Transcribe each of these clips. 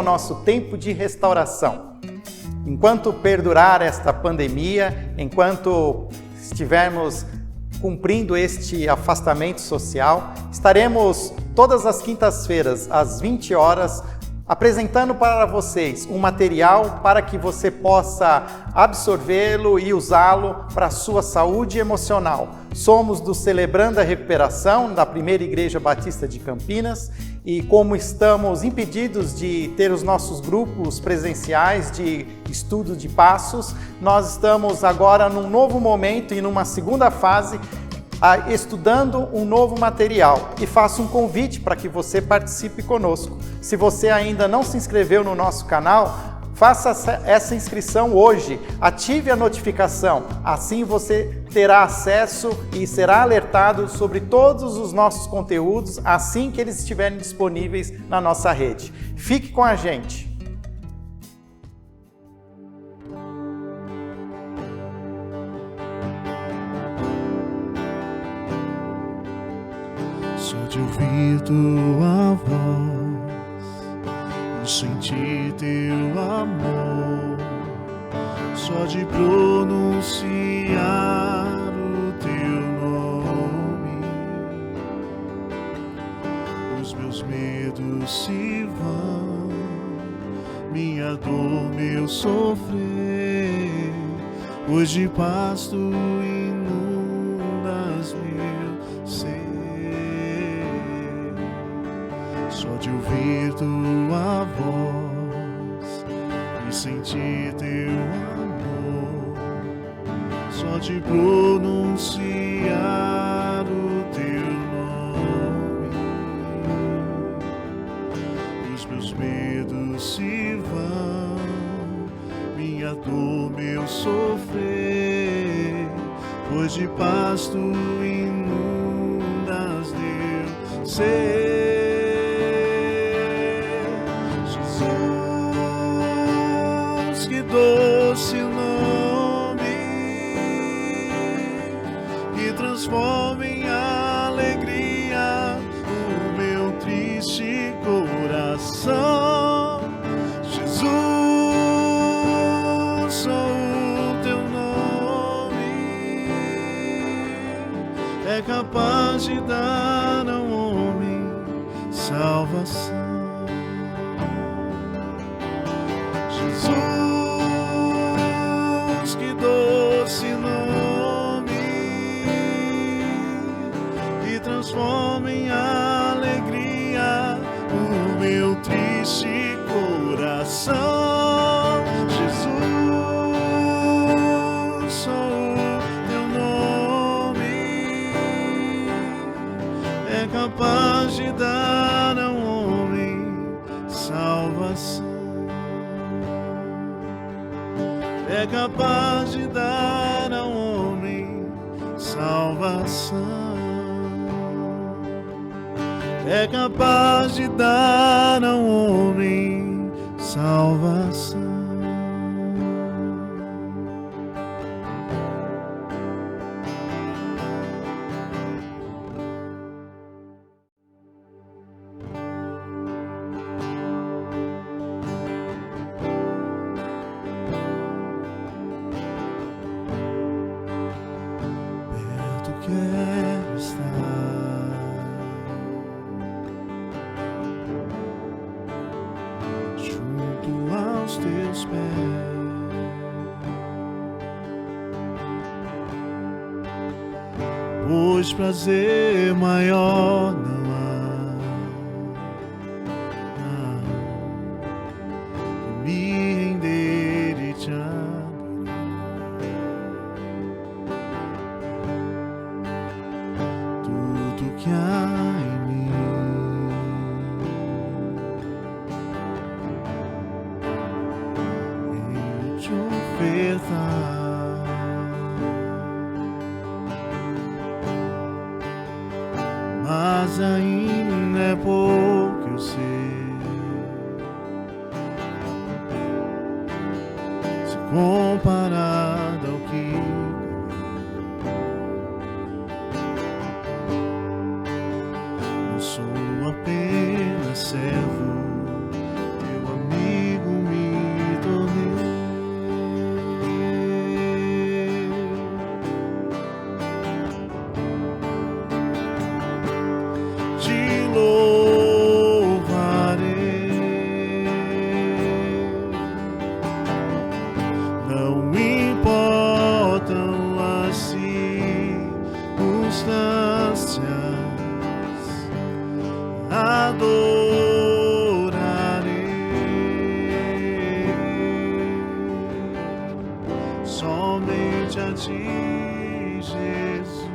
ao nosso tempo de restauração. Enquanto perdurar esta pandemia, enquanto estivermos cumprindo este afastamento social, estaremos todas as quintas-feiras, às 20 horas, apresentando para vocês um material para que você possa absorvê-lo e usá-lo para a sua saúde emocional. Somos do Celebrando a Recuperação, da Primeira Igreja Batista de Campinas, e como estamos impedidos de ter os nossos grupos presenciais de estudo de passos, nós estamos agora num novo momento e numa segunda fase estudando um novo material, e faço um convite para que você participe conosco. Se você ainda não se inscreveu no nosso canal, faça essa inscrição hoje, ative a notificação, assim você terá acesso e será alertado sobre todos os nossos conteúdos assim que eles estiverem disponíveis na nossa rede. Fique com a gente! Só de ouvir tua voz e sentir teu amor, só de pronunciar o teu nome, os meus medos se vão, minha dor, meu sofrer, pois de paz tu inundas meu ser. Só de ouvir tua voz e sentir teu amor, só de pronunciar o teu nome, os meus medos se vão, minha dor, meu sofrer, pois de paz tu inundas meu ser. Doce nome que transforma em alegria o meu triste coração. Jesus, só o teu nome é capaz de dar ao homem salvação. Jesus, doce nome que transforma em alegria o meu triste coração. Jesus, só o teu nome é capaz de dar ao homem salvação. É capaz de dar ao homem salvação. É capaz de dar ao homem salvação. Quero estar junto aos teus pés, pois prazer maior não há que me render e te adorar. Que há em mim em te ofertar, mas ainda é pouco, eu sei, se comparado ao que sou apenas servo, teu amigo. somente a ti, Jesus.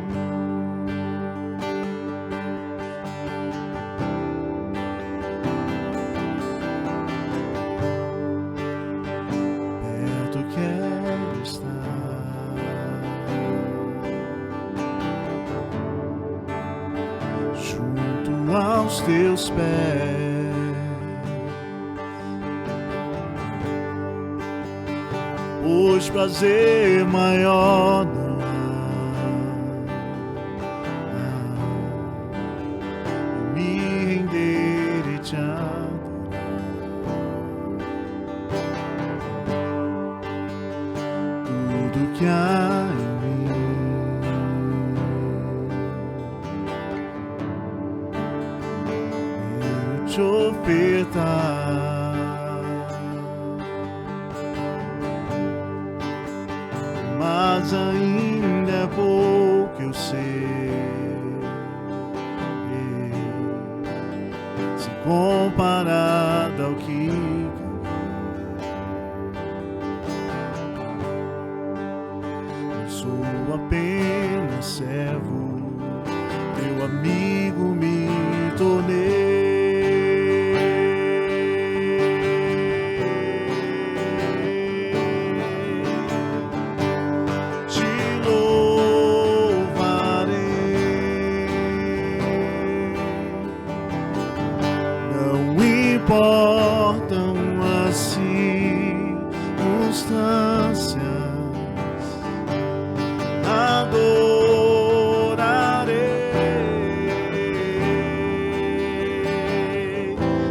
Perto quero estar, junto aos teus pés. Pois prazer maior não há, me render e te adorar. Tudo que há em mim, eu te ofertar. Mas ainda é pouco, eu sei, se comparado ao que eu sou apenas servo, teu amigo me tornei. Importam as circunstâncias, adorarei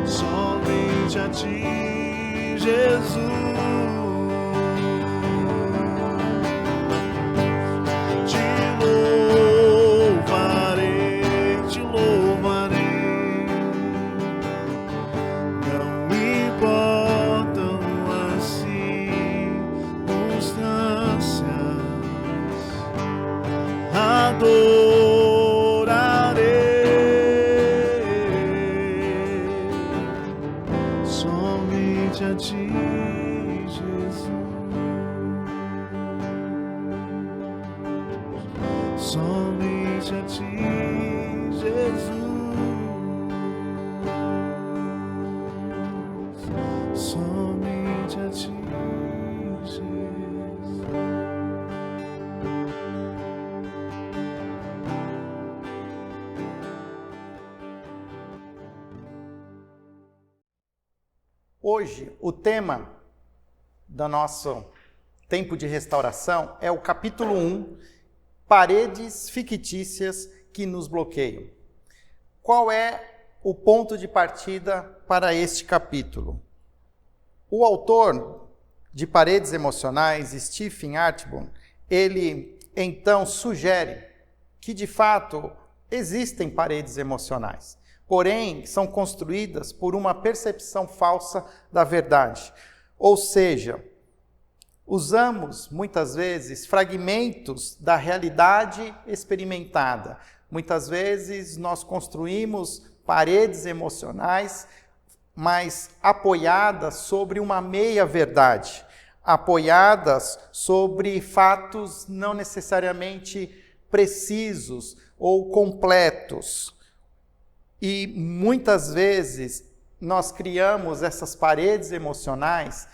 somente a ti, Jesus. Te louvarei. Adorarei somente a ti, Jesus. Somente a ti, Jesus. Somente a ti, Jesus. Hoje, o tema do nosso tempo de restauração é o capítulo 1, Paredes Fictícias que nos bloqueiam. Qual é o ponto de partida para este capítulo? O autor de Paredes Emocionais, Stephen Arterburn, ele então sugere que de fato existem paredes emocionais. Porém, são construídas por uma percepção falsa da verdade. Ou seja, usamos muitas vezes fragmentos da realidade experimentada. Muitas vezes nós construímos paredes emocionais, mas apoiadas sobre uma meia-verdade, apoiadas sobre fatos não necessariamente precisos ou completos. E muitas vezes nós criamos essas paredes emocionais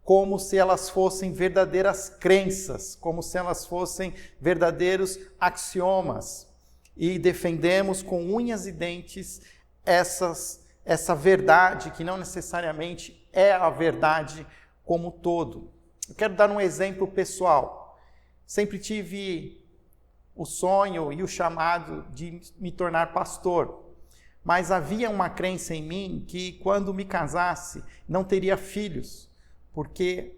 como se elas fossem verdadeiras crenças, como se elas fossem verdadeiros axiomas. E defendemos com unhas e dentes essa verdade que não necessariamente é a verdade como todo. Eu quero dar um exemplo pessoal. Sempre tive o sonho e o chamado de me tornar pastor. Mas havia uma crença em mim que quando me casasse não teria filhos, porque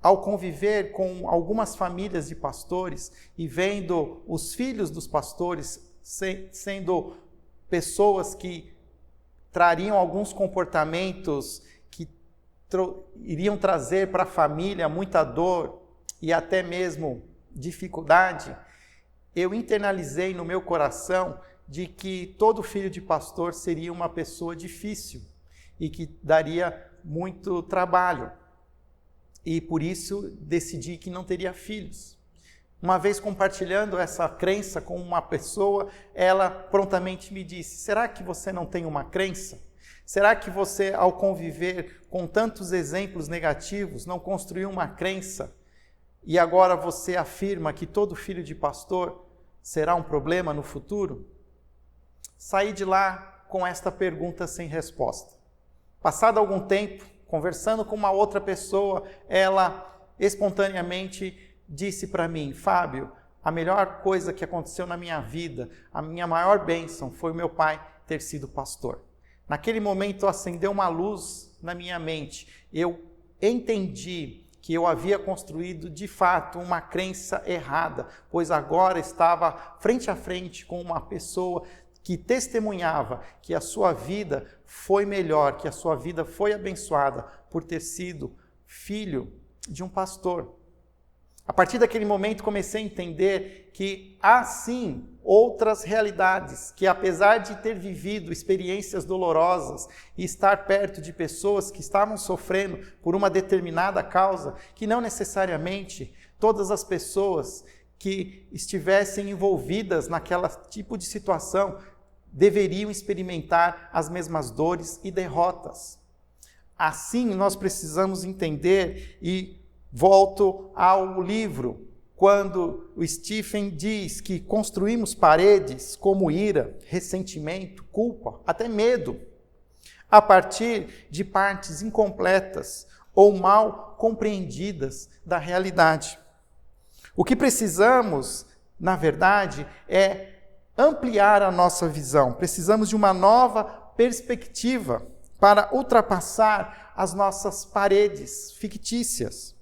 ao conviver com algumas famílias de pastores e vendo os filhos dos pastores sendo pessoas que trariam alguns comportamentos que iriam trazer para a família muita dor e até mesmo dificuldade, eu internalizei no meu coração de que todo filho de pastor seria uma pessoa difícil e que daria muito trabalho. e por isso decidi que não teria filhos. Uma vez compartilhando essa crença com uma pessoa, ela prontamente me disse: será que você não tem uma crença? Será que você, ao conviver com tantos exemplos negativos, não construiu uma crença e agora você afirma que todo filho de pastor será um problema no futuro? Saí de lá com esta pergunta sem resposta. Passado algum tempo, conversando com uma outra pessoa, ela espontaneamente disse para mim: Fábio, a melhor coisa que aconteceu na minha vida, a minha maior bênção foi o meu pai ter sido pastor. Naquele momento acendeu uma luz na minha mente. Eu entendi que eu havia construído de fato uma crença errada, pois agora estava frente a frente com uma pessoa que testemunhava que a sua vida foi melhor, que a sua vida foi abençoada por ter sido filho de um pastor. A partir daquele momento comecei a entender que há sim outras realidades, que apesar de ter vivido experiências dolorosas e estar perto de pessoas que estavam sofrendo por uma determinada causa, que não necessariamente todas as pessoas que estivessem envolvidas naquela tipo de situação deveriam experimentar as mesmas dores e derrotas. Assim, nós precisamos entender, e volto ao livro, quando o Stephen diz que construímos paredes como ira, ressentimento, culpa, até medo, a partir de partes incompletas ou mal compreendidas da realidade. O que precisamos, na verdade, é ampliar a nossa visão. Precisamos de uma nova perspectiva para ultrapassar as nossas paredes fictícias.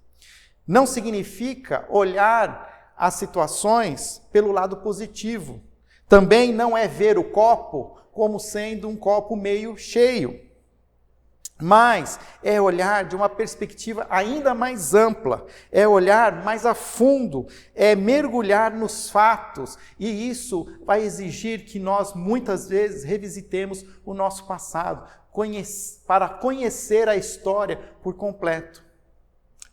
Não significa olhar as situações pelo lado positivo. Também não é ver o copo como sendo um copo meio cheio. Mas é olhar de uma perspectiva ainda mais ampla, é olhar mais a fundo, é mergulhar nos fatos. E isso vai exigir que nós muitas vezes revisitemos o nosso passado, para conhecer a história por completo.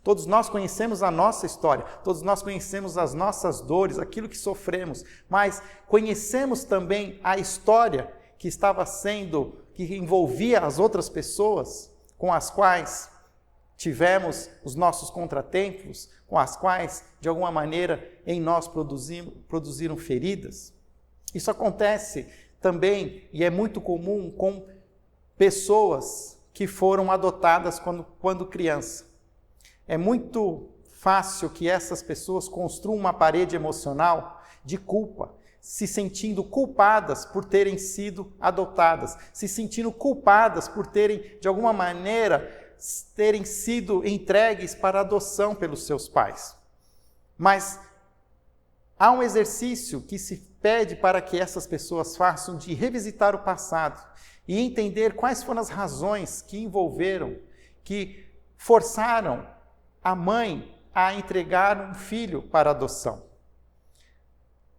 Todos nós conhecemos a nossa história, todos nós conhecemos as nossas dores, aquilo que sofremos, mas conhecemos também a história que que envolvia as outras pessoas com as quais tivemos os nossos contratempos, com as quais, de alguma maneira, em nós produziram feridas. Isso acontece também, e é muito comum, com pessoas que foram adotadas quando criança. É muito fácil que essas pessoas construam uma parede emocional de culpa, se sentindo culpadas por terem sido adotadas, se sentindo culpadas por terem, de alguma maneira, terem sido entregues para adoção pelos seus pais. Mas há um exercício que se pede para que essas pessoas façam de revisitar o passado e entender quais foram as razões que envolveram, que forçaram a mãe a entregar um filho para adoção.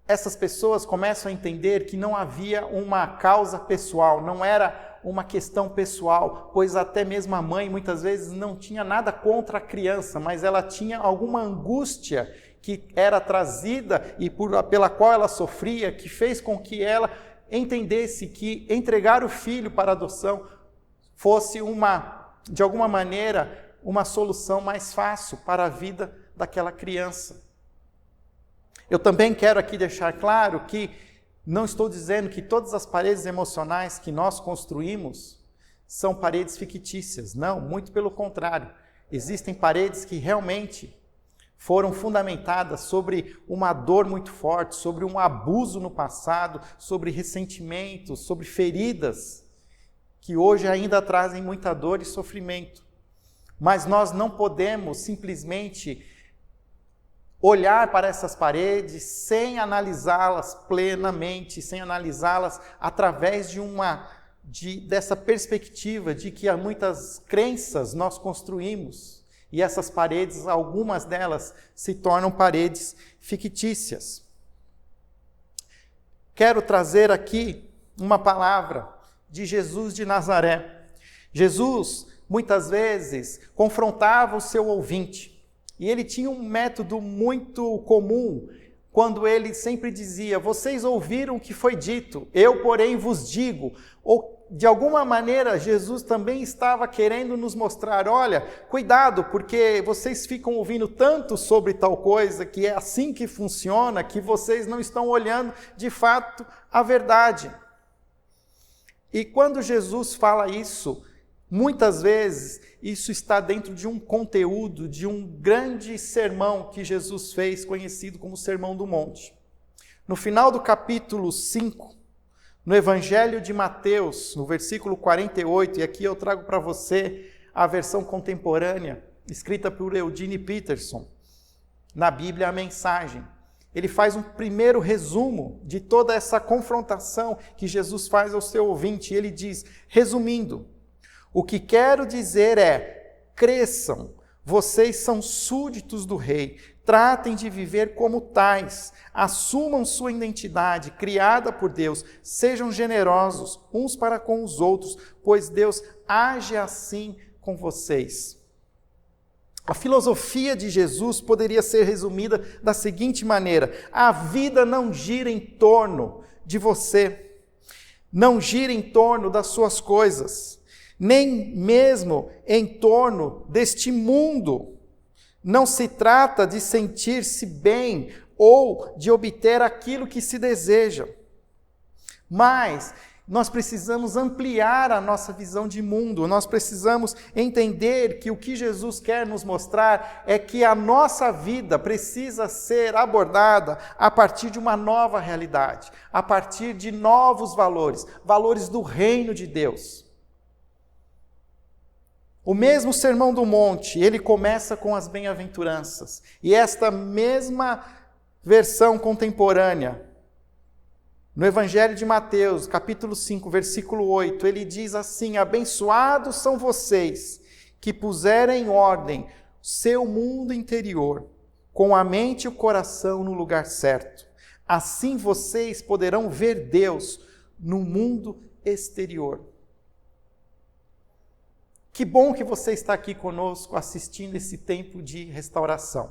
Essas pessoas começam a entender que não havia uma causa pessoal, não era uma questão pessoal, pois até mesmo a mãe muitas vezes não tinha nada contra a criança, mas ela tinha alguma angústia que era trazida e pela qual ela sofria, que fez com que ela entendesse que entregar o filho para adoção fosse de alguma maneira, uma solução mais fácil para a vida daquela criança. Eu também quero aqui deixar claro que não estou dizendo que todas as paredes emocionais que nós construímos são paredes fictícias. Não, muito pelo contrário. Existem paredes que realmente foram fundamentadas sobre uma dor muito forte, sobre um abuso no passado, sobre ressentimentos, sobre feridas, que hoje ainda trazem muita dor e sofrimento. Mas nós não podemos simplesmente olhar para essas paredes sem analisá-las plenamente, sem analisá-las através dessa perspectiva de que há muitas crenças nós construímos e essas paredes, algumas delas, se tornam paredes fictícias. Quero trazer aqui uma palavra de Jesus de Nazaré. Jesus, muitas vezes, confrontava o seu ouvinte. E ele tinha um método muito comum, quando ele sempre dizia: vocês ouviram o que foi dito, eu, porém, vos digo. Ou, de alguma maneira, Jesus também estava querendo nos mostrar: olha, cuidado, porque vocês ficam ouvindo tanto sobre tal coisa, que é assim que funciona, que vocês não estão olhando, de fato, a verdade. E quando Jesus fala isso, muitas vezes isso está dentro de um conteúdo, de um grande sermão que Jesus fez, conhecido como Sermão do Monte. No final do capítulo 5, no Evangelho de Mateus, no versículo 48, e aqui eu trago para você a versão contemporânea, escrita por Eugene Peterson, na Bíblia a Mensagem. Ele faz um primeiro resumo de toda essa confrontação que Jesus faz ao seu ouvinte. Ele diz, resumindo: o que quero dizer é, cresçam, vocês são súditos do rei, tratem de viver como tais, assumam sua identidade criada por Deus, sejam generosos uns para com os outros, pois Deus age assim com vocês. A filosofia de Jesus poderia ser resumida da seguinte maneira: a vida não gira em torno de você, não gira em torno das suas coisas, nem mesmo em torno deste mundo. Não se trata de sentir-se bem ou de obter aquilo que se deseja. Mas nós precisamos ampliar a nossa visão de mundo. Nós precisamos entender que o que Jesus quer nos mostrar é que a nossa vida precisa ser abordada a partir de uma nova realidade, a partir de novos valores, valores do reino de Deus. O mesmo Sermão do Monte, ele começa com as bem-aventuranças. E esta mesma versão contemporânea, no Evangelho de Mateus, capítulo 5, versículo 8, ele diz assim: abençoados são vocês que puserem em ordem seu mundo interior, com a mente e o coração no lugar certo. Assim vocês poderão ver Deus no mundo exterior. Que bom que você está aqui conosco assistindo esse tempo de restauração,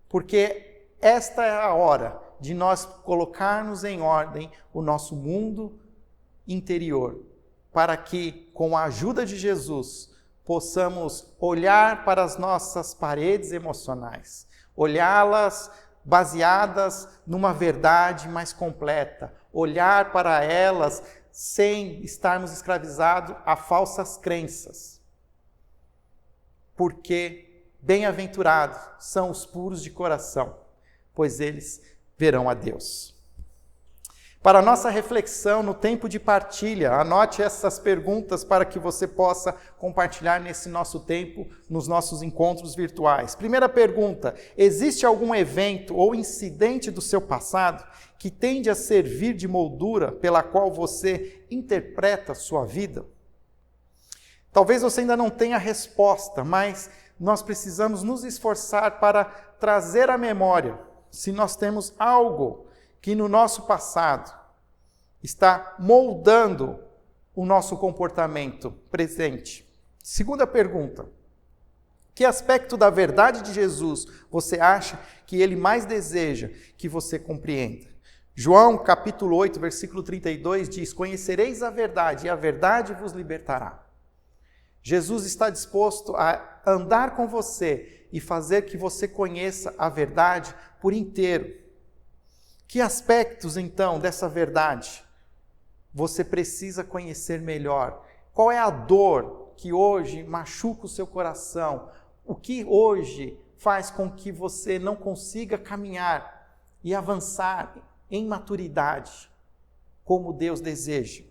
porque esta é a hora de nós colocarmos em ordem o nosso mundo interior, para que, com a ajuda de Jesus, possamos olhar para as nossas paredes emocionais, olhá-las baseadas numa verdade mais completa, olhar para elas sem estarmos escravizados a falsas crenças. Porque bem-aventurados são os puros de coração, pois eles verão a Deus. Para a nossa reflexão no tempo de partilha, anote essas perguntas para que você possa compartilhar nesse nosso tempo, nos nossos encontros virtuais. Primeira pergunta: existe algum evento ou incidente do seu passado que tende a servir de moldura pela qual você interpreta a sua vida? Talvez você ainda não tenha a resposta, mas nós precisamos nos esforçar para trazer à memória se nós temos algo que no nosso passado está moldando o nosso comportamento presente. Segunda pergunta: que aspecto da verdade de Jesus você acha que ele mais deseja que você compreenda? João, capítulo 8, versículo 32 diz: conhecereis a verdade e a verdade vos libertará. Jesus está disposto a andar com você e fazer que você conheça a verdade por inteiro. Que aspectos, então, dessa verdade você precisa conhecer melhor? Qual é a dor que hoje machuca o seu coração? O que hoje faz com que você não consiga caminhar e avançar em maturidade, como Deus deseja?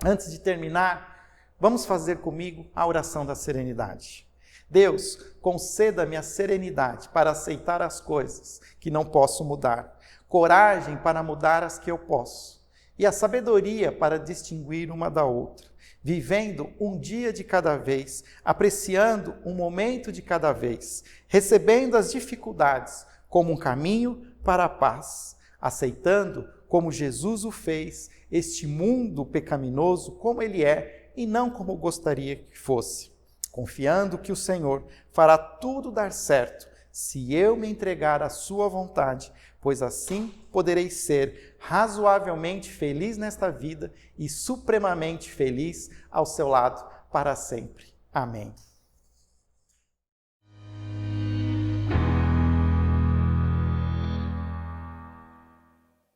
Antes de terminar, vamos fazer comigo a oração da serenidade. Deus, conceda-me a serenidade para aceitar as coisas que não posso mudar, coragem para mudar as que eu posso, e a sabedoria para distinguir uma da outra, vivendo um dia de cada vez, apreciando um momento de cada vez, recebendo as dificuldades como um caminho para a paz, aceitando, como Jesus o fez, este mundo pecaminoso como ele é, e não como gostaria que fosse, confiando que o Senhor fará tudo dar certo se eu me entregar à sua vontade, pois assim poderei ser razoavelmente feliz nesta vida e supremamente feliz ao seu lado para sempre. Amém.